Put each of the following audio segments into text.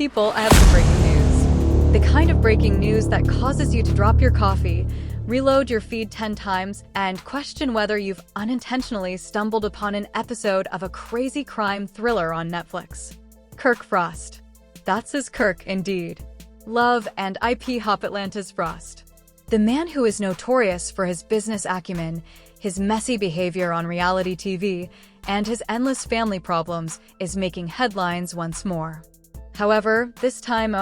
People, I have some breaking news. The kind of breaking news that causes you to drop your coffee, reload your feed 10 times, and question whether you've unintentionally stumbled upon an episode of a crazy crime thriller on Netflix. Kirk Frost. That's his Kirk, indeed. Love and IP hop Atlanta's Frost. The man who is notorious for his business acumen, his messy behavior on reality TV, and his endless family problems is making headlines once more. However, this time,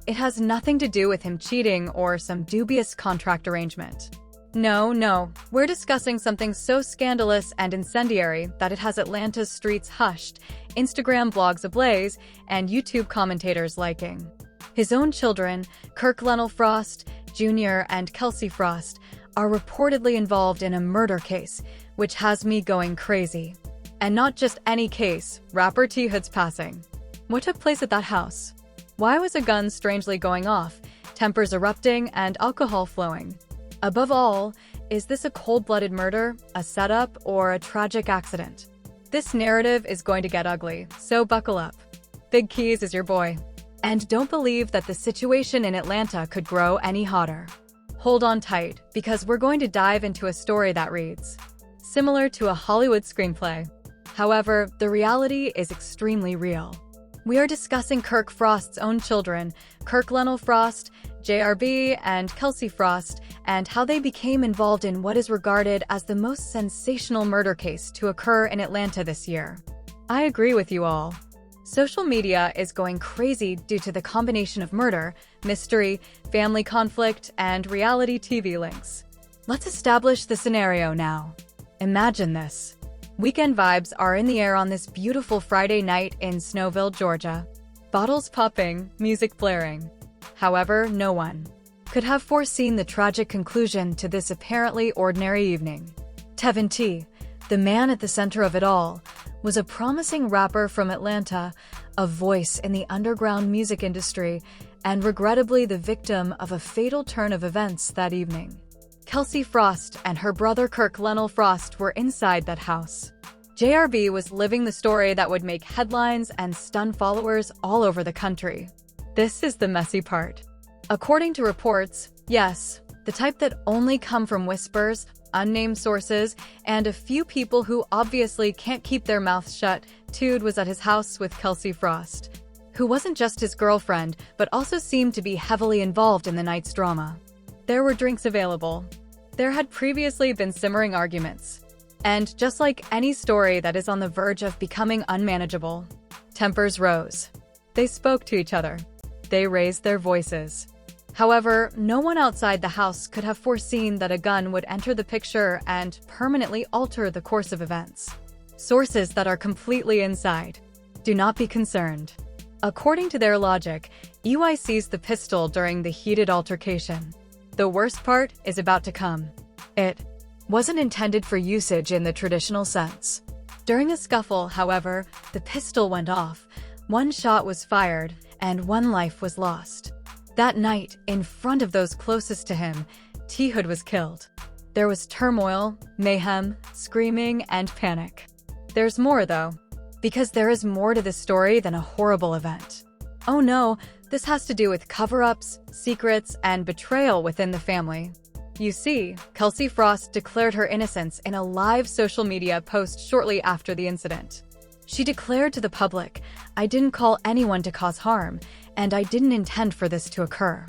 it has nothing to do with him cheating or some dubious contract arrangement. No, we're discussing something so scandalous and incendiary that it has Atlanta's streets hushed, Instagram blogs ablaze, and YouTube commentators liking. His own children, Kirk Frost Jr. and Kelsey Frost, are reportedly involved in a murder case, which has me going crazy. And not just any case, rapper T Hood's passing. What took place at that house? Why was a gun strangely going off, tempers erupting, and alcohol flowing? Above all, is this a cold-blooded murder, a setup, or a tragic accident? This narrative is going to get ugly, so buckle up. Big Keys is your boy. And don't believe that the situation in Atlanta could grow any hotter. Hold on tight, because we're going to dive into a story that reads similar to a Hollywood screenplay. However, the reality is extremely real. We are discussing Kirk Frost's own children, Kirk Frost, JRB, and Kelsey Frost, and how they became involved in what is regarded as the most sensational murder case to occur in Atlanta this year. I agree with you all. Social media is going crazy due to the combination of murder, mystery, family conflict, and reality TV links. Let's establish the scenario now. Imagine this. Weekend vibes are in the air on this beautiful Friday night in Snowville, Georgia. Bottles popping, music blaring. However, no one could have foreseen the tragic conclusion to this apparently ordinary evening. Tevin T, the man at the center of it all, was a promising rapper from Atlanta, a voice in the underground music industry, and regrettably the victim of a fatal turn of events that evening. Kelsey Frost and her brother Kirk Frost were inside that house. JRB was living the story that would make headlines and stun followers all over the country. This is the messy part. According to reports, yes, the type that only come from whispers, unnamed sources, and a few people who obviously can't keep their mouths shut, Tude was at his house with Kelsey Frost, who wasn't just his girlfriend, but also seemed to be heavily involved in the night's drama. There were drinks available. There had previously been simmering arguments. And just like any story that is on the verge of becoming unmanageable, tempers rose. They spoke to each other. They raised their voices. However, no one outside the house could have foreseen that a gun would enter the picture and permanently alter the course of events. Sources that are completely inside. Do not be concerned. According to their logic, EY seized the pistol during the heated altercation. The worst part is about to come. It wasn't intended for usage in the traditional sense. During a scuffle, however, the pistol went off, one shot was fired, and one life was lost. That night, in front of those closest to him, T Hood was killed. There was turmoil, mayhem, screaming, and panic. There's more, though, because there is more to this story than a horrible event. Oh no, this has to do with cover-ups, secrets, and betrayal within the family. You see, Kelsey Frost declared her innocence in a live social media post shortly after the incident. She declared to the public, "I didn't call anyone to cause harm, and I didn't intend for this to occur.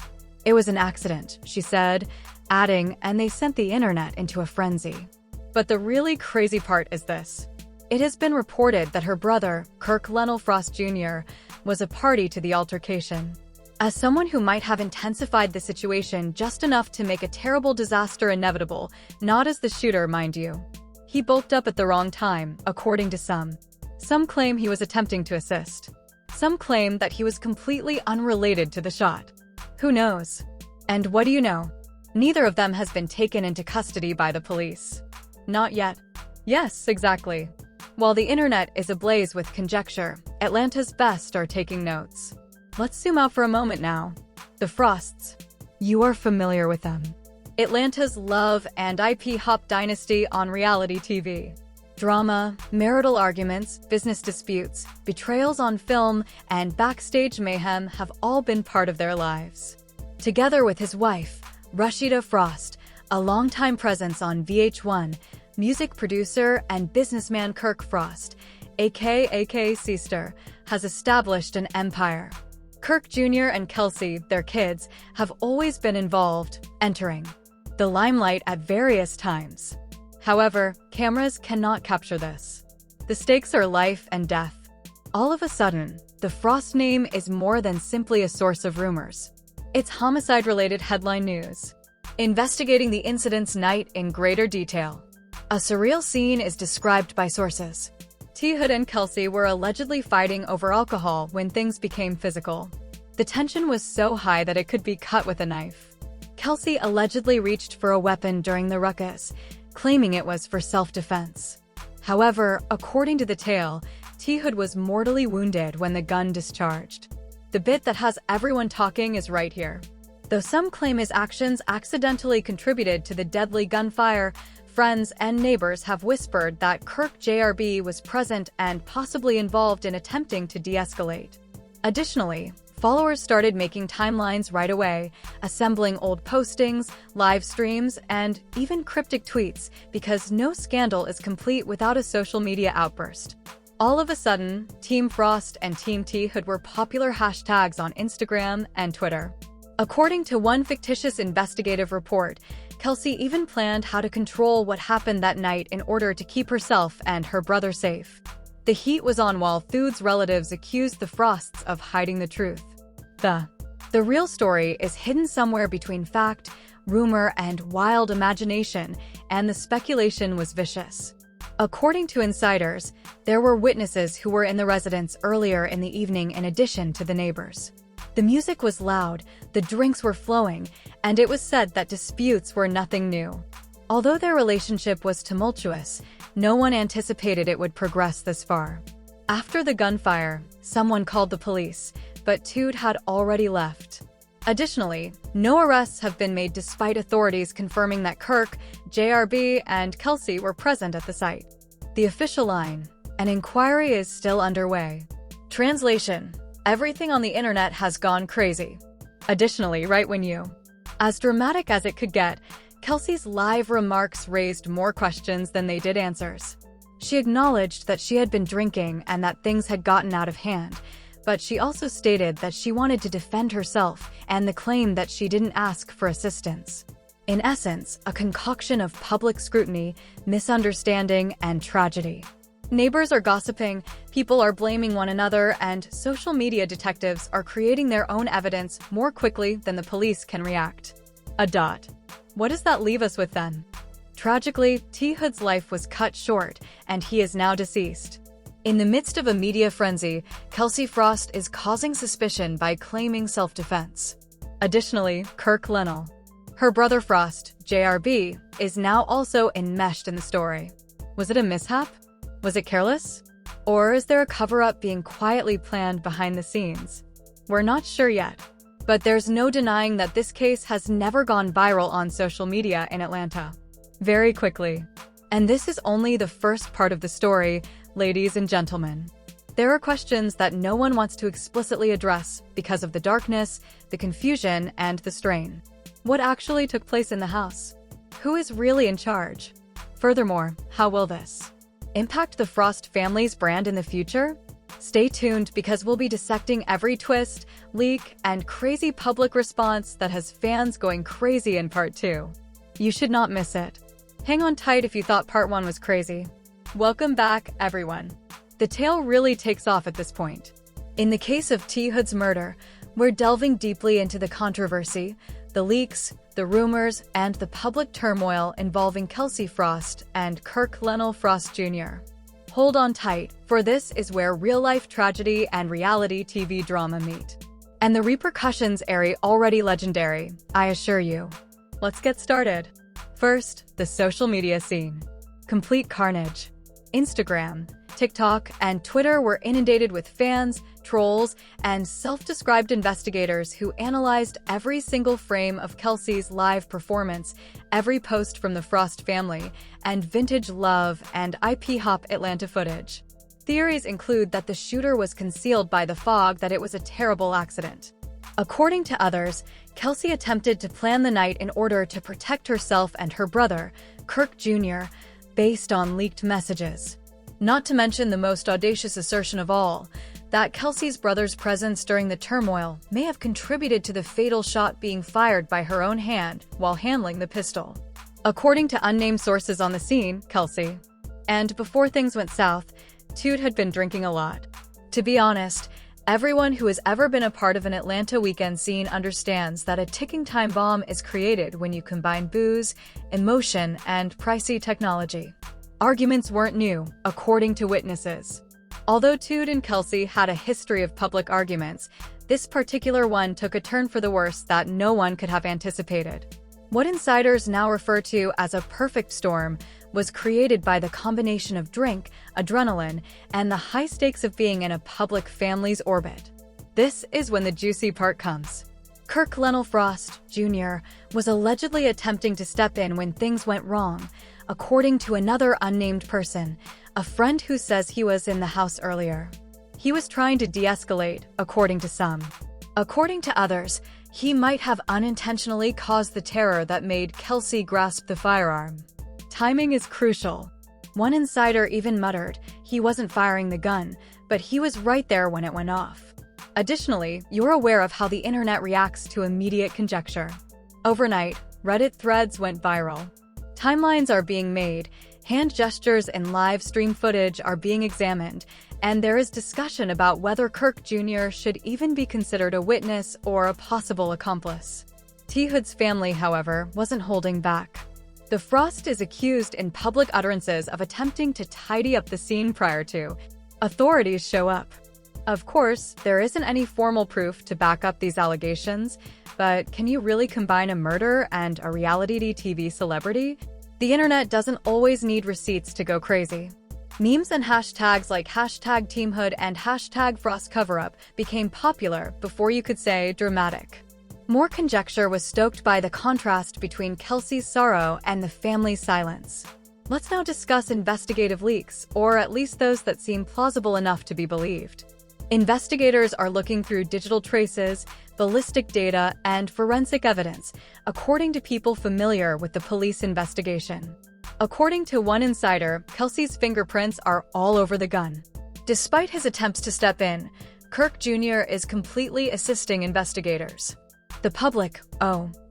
It was an accident," she said, adding, "and they sent the internet into a frenzy." But the really crazy part is this. It has been reported that her brother, Kirk Frost Jr., was a party to the altercation. As someone who might have intensified the situation just enough to make a terrible disaster inevitable, not as the shooter, mind you. He bulked up at the wrong time, according to some. Some claim he was attempting to assist. Some claim that he was completely unrelated to the shot. Who knows? And what do you know? Neither of them has been taken into custody by the police. Not yet. Yes, exactly. While the internet is ablaze with conjecture, Atlanta's best are taking notes. Let's zoom out for a moment now. The Frosts. You are familiar with them. Atlanta's love and IP hop dynasty on reality TV. Drama, marital arguments, business disputes, betrayals on film, and backstage mayhem have all been part of their lives. Together with his wife, Rashida Frost, a longtime presence on VH1, music producer and businessman Kirk Frost, aka Sister, has established an empire. Kirk Jr. and Kelsey, their kids, have always been involved, entering the limelight at various times. However, cameras cannot capture this. The stakes are life and death. All of a sudden, the Frost name is more than simply a source of rumors. It's homicide-related headline news, investigating the incident's night in greater detail. A surreal scene is described by sources. T. Hood and Kelsey were allegedly fighting over alcohol when things became physical. The tension was so high that it could be cut with a knife. Kelsey allegedly reached for a weapon during the ruckus, claiming it was for self-defense. However, according to the tale, T. Hood was mortally wounded when the gun discharged. The bit that has everyone talking is right here. Though some claim his actions accidentally contributed to the deadly gunfire, friends and neighbors have whispered that Kirk Jr. was present and possibly involved in attempting to de-escalate. Additionally, followers started making timelines right away, assembling old postings, live streams, and even cryptic tweets because no scandal is complete without a social media outburst. All of a sudden, Team Frost and Team T. Hood were popular hashtags on Instagram and Twitter. According to one fictitious investigative report, Kelsey even planned how to control what happened that night in order to keep herself and her brother safe. The heat was on while Thood's relatives accused the Frosts of hiding the truth. The real story is hidden somewhere between fact, rumor, and wild imagination, and the speculation was vicious. According to insiders, there were witnesses who were in the residence earlier in the evening in addition to the neighbors. The music was loud, the drinks were flowing, and it was said that disputes were nothing new. Although their relationship was tumultuous, no one anticipated it would progress this far. After the gunfire, someone called the police, but Tood had already left. Additionally, no arrests have been made despite authorities confirming that Kirk, JRB, and Kelsey were present at the site. The official line: an inquiry is still underway. Translation: everything on the internet has gone crazy. Additionally, right when as dramatic as it could get, Kelsey's live remarks raised more questions than they did answers. She acknowledged that she had been drinking and that things had gotten out of hand, but she also stated that she wanted to defend herself and the claim that she didn't ask for assistance. In essence, a concoction of public scrutiny, misunderstanding, and tragedy. Neighbors are gossiping, people are blaming one another, and social media detectives are creating their own evidence more quickly than the police can react. What does that leave us with then? Tragically, T. Hood's life was cut short, and he is now deceased. In the midst of a media frenzy, Kelsey Frost is causing suspicion by claiming self-defense. Additionally, Kirk Linnell, her brother Frost, JRB, is now also enmeshed in the story. Was it a mishap? Was it careless? Or is there a cover-up being quietly planned behind the scenes? We're not sure yet, but there's no denying that this case has never gone viral on social media in Atlanta. Very quickly. And this is only the first part of the story, ladies and gentlemen. There are questions that no one wants to explicitly address because of the darkness, the confusion, and the strain. What actually took place in the house? Who is really in charge? Furthermore, how will this impact the Frost family's brand in the future? Stay tuned because we'll be dissecting every twist, leak, and crazy public response that has fans going crazy in Part 2. You should not miss it. Hang on tight if you thought Part 1 was crazy. Welcome back, everyone. The tale really takes off at this point. In the case of T. Hood's murder, we're delving deeply into the controversy, the leaks, the rumors, and the public turmoil involving Kelsey Frost and Kirk Linnell Frost Jr. Hold on tight, for this is where real-life tragedy and reality TV drama meet. And the repercussions are already legendary, I assure you. Let's get started. First, the social media scene. Complete carnage. Instagram, TikTok, and Twitter were inundated with fans, trolls, and self-described investigators who analyzed every single frame of Kelsey's live performance, every post from the Frost family, and vintage Love and IP Hop Atlanta footage. Theories include that the shooter was concealed by the fog, that it was a terrible accident. According to others, Kelsey attempted to plan the night in order to protect herself and her brother, Kirk Jr., based on leaked messages. Not to mention the most audacious assertion of all, that Kelsey's brother's presence during the turmoil may have contributed to the fatal shot being fired by her own hand while handling the pistol. According to unnamed sources on the scene, Kelsey, and before things went south, Toot had been drinking a lot. To be honest, everyone who has ever been a part of an Atlanta weekend scene understands that a ticking time bomb is created when you combine booze, emotion, and pricey technology. Arguments weren't new, according to witnesses. Although Toot and Kelsey had a history of public arguments, this particular one took a turn for the worse that no one could have anticipated. What insiders now refer to as a perfect storm was created by the combination of drink, adrenaline, and the high stakes of being in a public family's orbit. This is when the juicy part comes. Kirk Frost Jr. was allegedly attempting to step in when things went wrong, according to another unnamed person, a friend who says he was in the house earlier. He was trying to de-escalate, according to some. According to others, he might have unintentionally caused the terror that made Kelsey grasp the firearm. Timing is crucial. One insider even muttered he wasn't firing the gun, but he was right there when it went off. Additionally, you're aware of how the internet reacts to immediate conjecture. Overnight, Reddit threads went viral. Timelines are being made, hand gestures and live stream footage are being examined, and there is discussion about whether Kirk Jr. should even be considered a witness or a possible accomplice. T. Hood's family, however, wasn't holding back. The Frost is accused in public utterances of attempting to tidy up the scene prior to authorities show up. Of course, there isn't any formal proof to back up these allegations, but can you really combine a murder and a reality TV celebrity? The internet doesn't always need receipts to go crazy. Memes and hashtags like #TeamHood and #FrostCoverUp became popular before you could say dramatic. More conjecture was stoked by the contrast between Kelsey's sorrow and the family's silence. Let's now discuss investigative leaks, or at least those that seem plausible enough to be believed. Investigators are looking through digital traces, ballistic data, and forensic evidence, according to people familiar with the police investigation. According to one insider, Kelsey's fingerprints are all over the gun. Despite his attempts to step in, Kirk Jr. is completely assisting investigators. The public,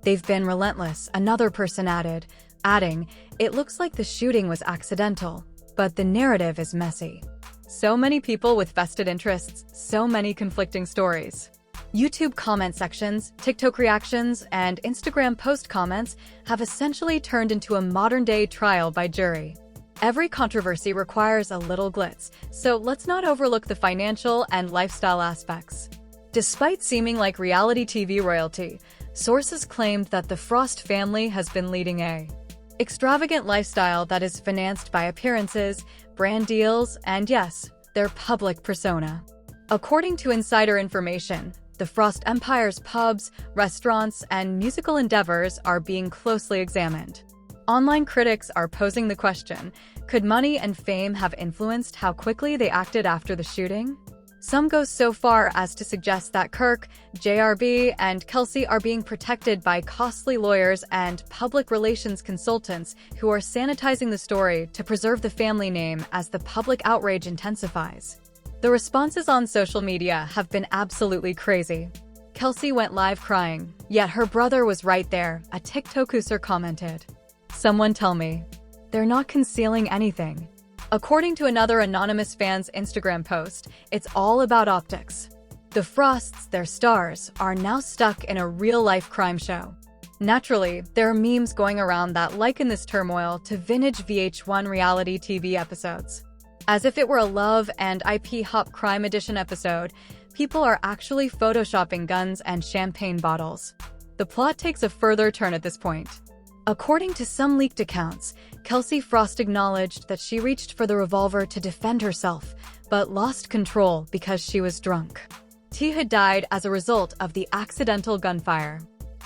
they've been relentless, another person adding, it looks like the shooting was accidental, but the narrative is messy. So many people with vested interests, so many conflicting stories. YouTube comment sections, TikTok reactions, and Instagram post comments have essentially turned into a modern-day trial by jury. Every controversy requires a little glitz, so let's not overlook the financial and lifestyle aspects. Despite seeming like reality TV royalty, sources claimed that the Frost family has been leading a extravagant lifestyle that is financed by appearances, brand deals, and yes, their public persona. According to insider information, the Frost Empire's pubs, restaurants, and musical endeavors are being closely examined. Online critics are posing the question, could money and fame have influenced how quickly they acted after the shooting? Some go so far as to suggest that Kirk, JRB, and Kelsey are being protected by costly lawyers and public relations consultants who are sanitizing the story to preserve the family name as the public outrage intensifies. The responses on social media have been absolutely crazy. Kelsey went live crying, yet her brother was right there, a TikTok user commented. Someone tell me, they're not concealing anything. According to another anonymous fan's Instagram post, it's all about optics. The Frosts, their stars, are now stuck in a real-life crime show. Naturally, there are memes going around that liken this turmoil to vintage VH1 reality TV episodes. As if it were a Love and IP Hop Crime Edition episode, people are actually photoshopping guns and champagne bottles. The plot takes a further turn at this point. According to some leaked accounts, Kelsey Frost acknowledged that she reached for the revolver to defend herself, but lost control because she was drunk. T had died as a result of the accidental gunfire.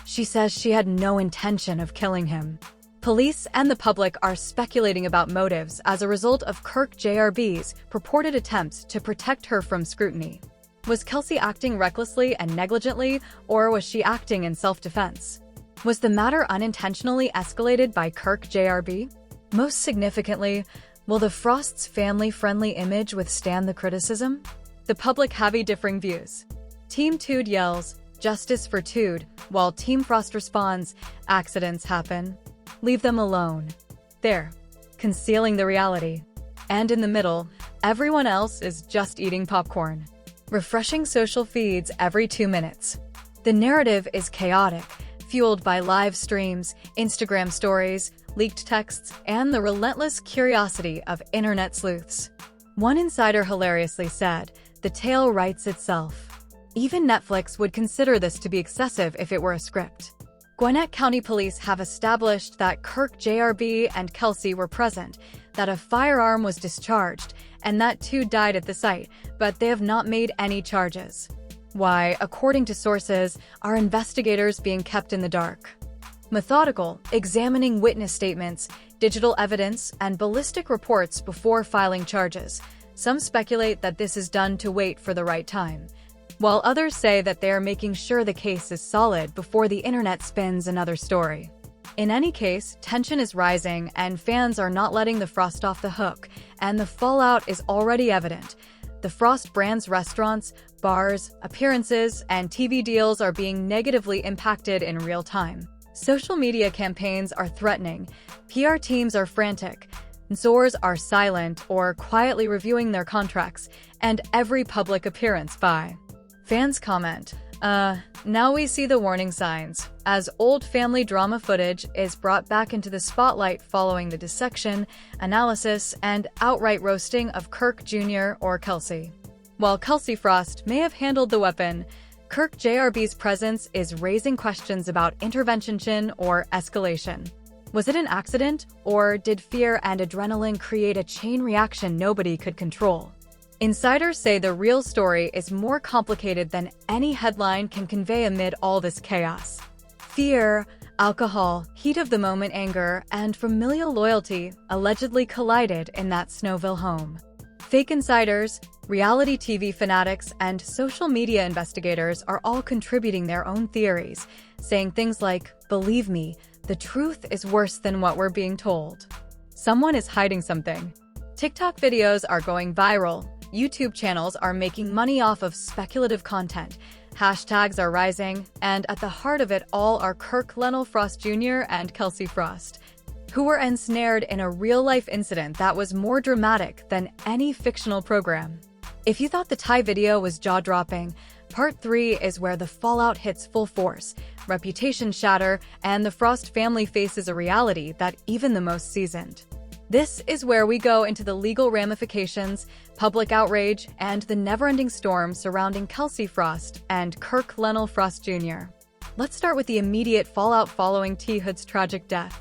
She says she had no intention of killing him. Police and the public are speculating about motives as a result of Kirk JRB's purported attempts to protect her from scrutiny. Was Kelsey acting recklessly and negligently, or was she acting in self-defense? Was the matter unintentionally escalated by Kirk JRB? Most significantly, will the Frost's family-friendly image withstand the criticism? The public have differing views. Team Tood yells, "Justice for Tood," while Team Frost responds, "Accidents happen. Leave them alone." There, concealing the reality. And in the middle, everyone else is just eating popcorn. Refreshing social feeds every 2 minutes. The narrative is chaotic, fueled by live streams, Instagram stories, leaked texts, and the relentless curiosity of internet sleuths. One insider hilariously said, "The tale writes itself." Even Netflix would consider this to be excessive if it were a script. Gwinnett County Police have established that Kirk JRB and Kelsey were present, that a firearm was discharged, and that Tood died at the site, but they have not made any charges. Why, according to sources, are investigators being kept in the dark? Methodical, examining witness statements, digital evidence, and ballistic reports before filing charges. Some speculate that this is done to wait for the right time, while others say that they are making sure the case is solid before the internet spins another story. In any case, tension is rising and fans are not letting the Frost off the hook, and the fallout is already evident. The Frost brand's restaurants, bars, appearances, and TV deals are being negatively impacted in real time. Social media campaigns are threatening, PR teams are frantic, Zors are silent or quietly reviewing their contracts, and every public appearance by. Fans comment, now we see the warning signs, as old family drama footage is brought back into the spotlight following the dissection, analysis, and outright roasting of Kirk Jr. or Kelsey. While Kelsey Frost may have handled the weapon, Kirk JRB's presence is raising questions about intervention or escalation. Was it an accident, or did fear and adrenaline create a chain reaction nobody could control? Insiders say the real story is more complicated than any headline can convey amid all this chaos. Fear, alcohol, heat-of-the-moment anger, and familial loyalty allegedly collided in that Snowville home. Fake insiders, reality TV fanatics, and social media investigators are all contributing their own theories, saying things like, "Believe me, the truth is worse than what we're being told." Someone is hiding something. TikTok videos are going viral. YouTube channels are making money off of speculative content. Hashtags are rising, and at the heart of it all are Kirk Frost Jr. and Kelsey Frost, who were ensnared in a real-life incident that was more dramatic than any fictional program. If you thought the Thai video was jaw-dropping, Part 3 is where the fallout hits full force, reputation shatter, and the Frost family faces a reality that even the most seasoned. This is where we go into the legal ramifications, public outrage, and the never-ending storm surrounding Kelsey Frost and Kirk Frost Jr. Let's start with the immediate fallout following T. Hood's tragic death.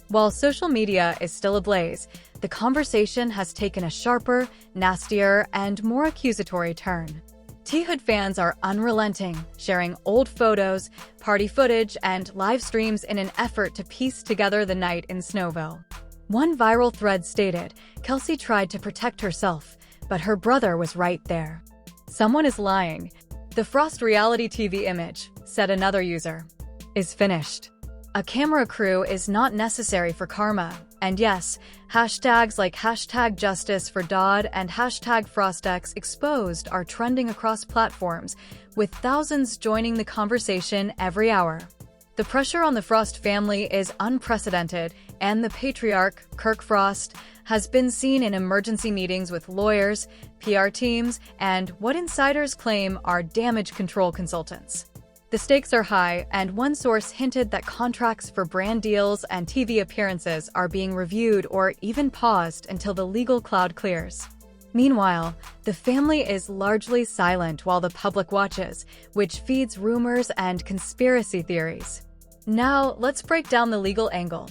While social media is still ablaze, the conversation has taken a sharper, nastier, and more accusatory turn. T. Hood fans are unrelenting, sharing old photos, party footage, and live streams in an effort to piece together the night in Snowville. One viral thread stated, "Kelsey tried to protect herself, but her brother was right there. Someone is lying. The Frost reality TV image," said another user, "is finished. A camera crew is not necessary for karma." And yes, hashtags like #JusticeForDodd and #FrostX are trending across platforms, with thousands joining the conversation every hour. The pressure on the Frost family is unprecedented, and the patriarch, Kirk Frost, has been seen in emergency meetings with lawyers, PR teams, and what insiders claim are damage control consultants. The stakes are high, and one source hinted that contracts for brand deals and TV appearances are being reviewed or even paused until the legal cloud clears. Meanwhile, the family is largely silent while the public watches, which feeds rumors and conspiracy theories. Now, let's break down the legal angle.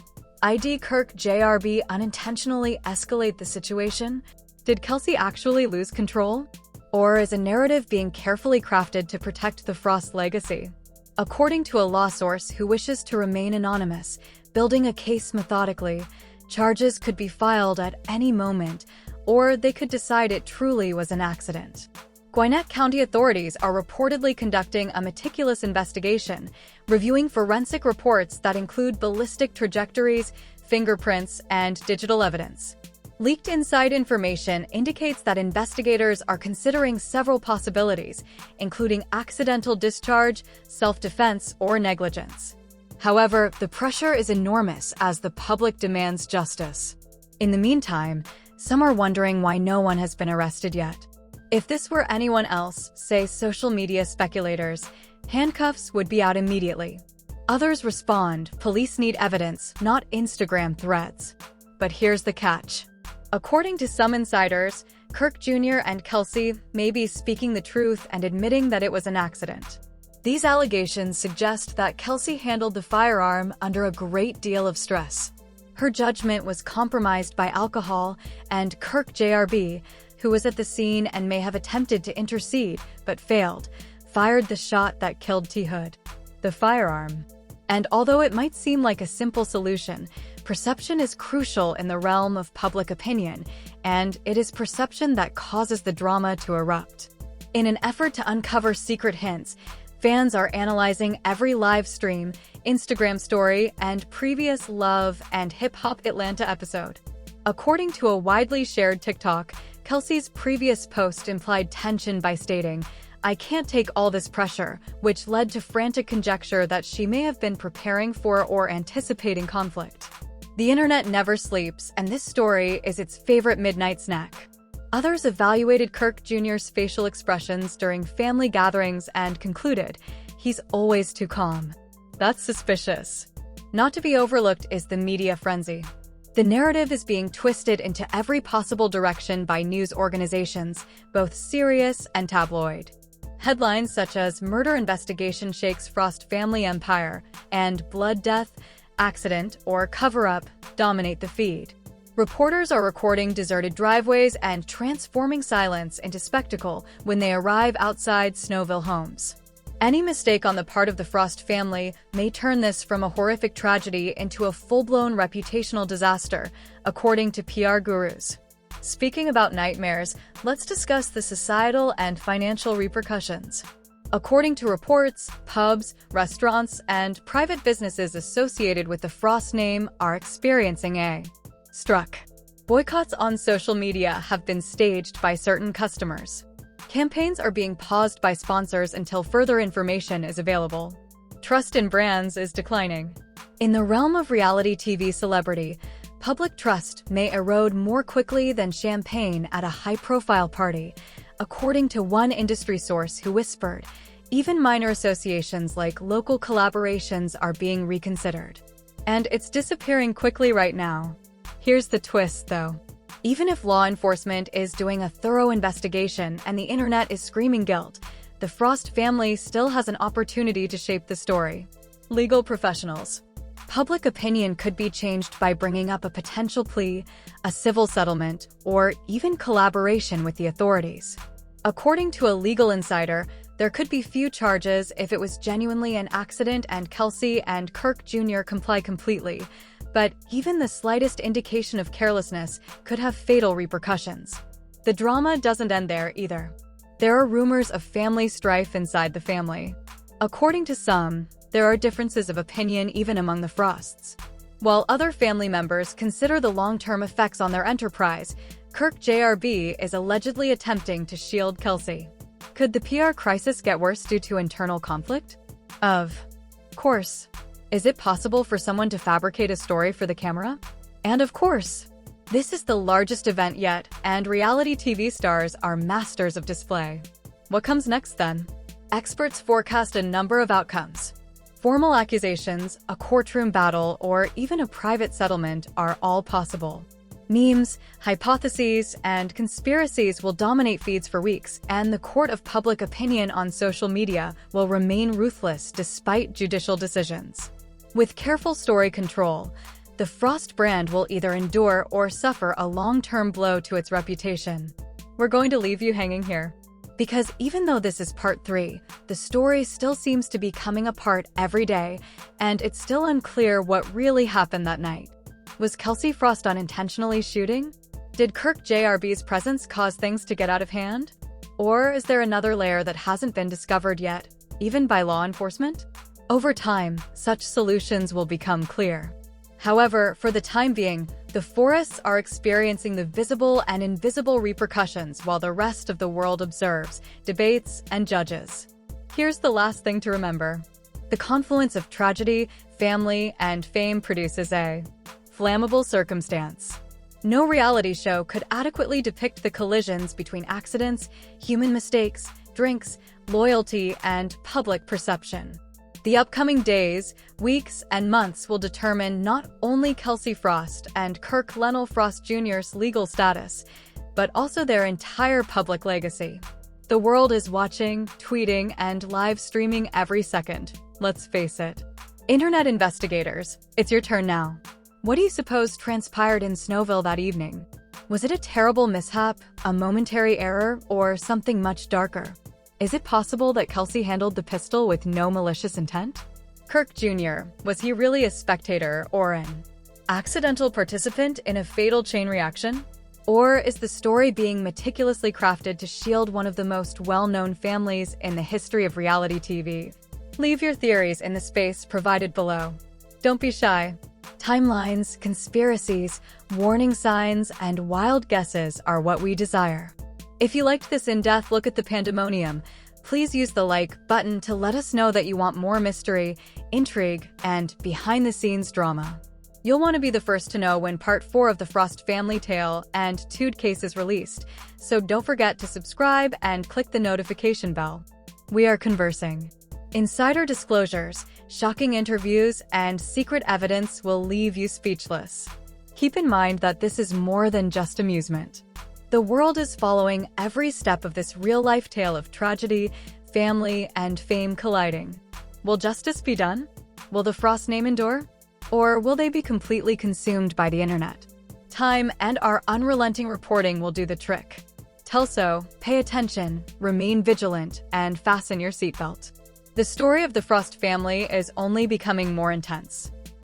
Did Kirk JRB unintentionally escalate the situation? Did Kelsey actually lose control? Or is a narrative being carefully crafted to protect the Frost legacy? According to a law source who wishes to remain anonymous, building a case methodically, charges could be filed at any moment, or they could decide it truly was an accident. Gwinnett County authorities are reportedly conducting a meticulous investigation, reviewing forensic reports that include ballistic trajectories, fingerprints, and digital evidence. Leaked inside information indicates that investigators are considering several possibilities, including accidental discharge, self-defense, or negligence. However, the pressure is enormous as the public demands justice. In the meantime, some are wondering why no one has been arrested yet. If this were anyone else, say social media speculators, handcuffs would be out immediately. Others respond, police need evidence, not Instagram threads. But here's the catch. According to some insiders, Kirk Jr. and Kelsey may be speaking the truth and admitting that it was an accident. These allegations suggest that Kelsey handled the firearm under a great deal of stress. Her judgment was compromised by alcohol, and Kirk JRB, who was at the scene and may have attempted to intercede but failed, fired the shot that killed T. Hood. The firearm. And although it might seem like a simple solution, perception is crucial in the realm of public opinion, and it is perception that causes the drama to erupt. In an effort to uncover secret hints, fans are analyzing every live stream, Instagram story, and previous Love and Hip Hop Atlanta episode. According to a widely shared TikTok, Kelsey's previous post implied tension by stating, "I can't take all this pressure," which led to frantic conjecture that she may have been preparing for or anticipating conflict. The internet never sleeps, and this story is its favorite midnight snack. Others evaluated Kirk Jr.'s facial expressions during family gatherings and concluded, he's always too calm. That's suspicious. Not to be overlooked is the media frenzy. The narrative is being twisted into every possible direction by news organizations, both serious and tabloid. Headlines such as "Murder Investigation Shakes Frost Family Empire" and "Blood Death, Accident, or Cover-Up" dominate the feed. Reporters are recording deserted driveways and transforming silence into spectacle when they arrive outside Snowville homes. Any mistake on the part of the Frost family may turn this from a horrific tragedy into a full-blown reputational disaster, according to PR gurus. Speaking about nightmares, let's discuss the societal and financial repercussions. According to reports, pubs, restaurants, and private businesses associated with the Frost name are experiencing a struck. Boycotts on social media have been staged by certain customers. Campaigns are being paused by sponsors until further information is available. Trust in brands is declining. In the realm of reality TV celebrity, public trust may erode more quickly than champagne at a high-profile party, according to one industry source who whispered, even minor associations like local collaborations are being reconsidered. And it's disappearing quickly right now. Here's the twist, though. Even if law enforcement is doing a thorough investigation and the internet is screaming guilt, the Frost family still has an opportunity to shape the story. Legal professionals. Public opinion could be changed by bringing up a potential plea, a civil settlement, or even collaboration with the authorities. According to a legal insider, there could be few charges if it was genuinely an accident and Kelsey and Kirk Jr. comply completely, but even the slightest indication of carelessness could have fatal repercussions. The drama doesn't end there either. There are rumors of family strife inside the family. According to some, there are differences of opinion even among the Frosts. While other family members consider the long-term effects on their enterprise, Kirk JRB is allegedly attempting to shield Kelsey. Could the PR crisis get worse due to internal conflict? Of course. Is it possible for someone to fabricate a story for the camera? And of course, this is the largest event yet, and reality TV stars are masters of display. What comes next then? Experts forecast a number of outcomes. Formal accusations, a courtroom battle, or even a private settlement are all possible. Memes, hypotheses, and conspiracies will dominate feeds for weeks, and the court of public opinion on social media will remain ruthless despite judicial decisions. With careful story control, the Frost brand will either endure or suffer a long-term blow to its reputation. We're going to leave you hanging here. Because even though this is part 3, the story still seems to be coming apart every day, and it's still unclear what really happened that night. Was Kelsey Frost unintentionally shooting? Did Kirk JRB's presence cause things to get out of hand? Or is there another layer that hasn't been discovered yet, even by law enforcement? Over time, such solutions will become clear. However, for the time being, the forests are experiencing the visible and invisible repercussions while the rest of the world observes, debates, and judges. Here's the last thing to remember. The confluence of tragedy, family, and fame produces a flammable circumstance. No reality show could adequately depict the collisions between accidents, human mistakes, drinks, loyalty, and public perception. The upcoming days, weeks, and months will determine not only Kelsey Frost and Kirk Frost Jr.'s legal status, but also their entire public legacy. The world is watching, tweeting, and live streaming every second. Let's face it. Internet investigators, it's your turn now. What do you suppose transpired in Snowville that evening? Was it a terrible mishap, a momentary error, or something much darker? Is it possible that Kelsey handled the pistol with no malicious intent? Kirk Jr., was he really a spectator or an accidental participant in a fatal chain reaction? Or is the story being meticulously crafted to shield one of the most well-known families in the history of reality TV? Leave your theories in the space provided below. Don't be shy. Timelines, conspiracies, warning signs, and wild guesses are what we desire. If you liked this in-depth look at the pandemonium, please use the like button to let us know that you want more mystery, intrigue, and behind-the-scenes drama. You'll want to be the first to know when Part 4 of the Frost family tale and Tude case is released, so don't forget to subscribe and click the notification bell. We are conversing. Insider disclosures, shocking interviews, and secret evidence will leave you speechless. Keep in mind that this is more than just amusement. The world is following every step of this real-life tale of tragedy, family, and fame colliding. Will justice be done? Will the Frost name endure? Or will they be completely consumed by the internet? Time and our unrelenting reporting will do the trick. Telso, pay attention, remain vigilant, and fasten your seatbelt. The story of the Frost family is only becoming more intense.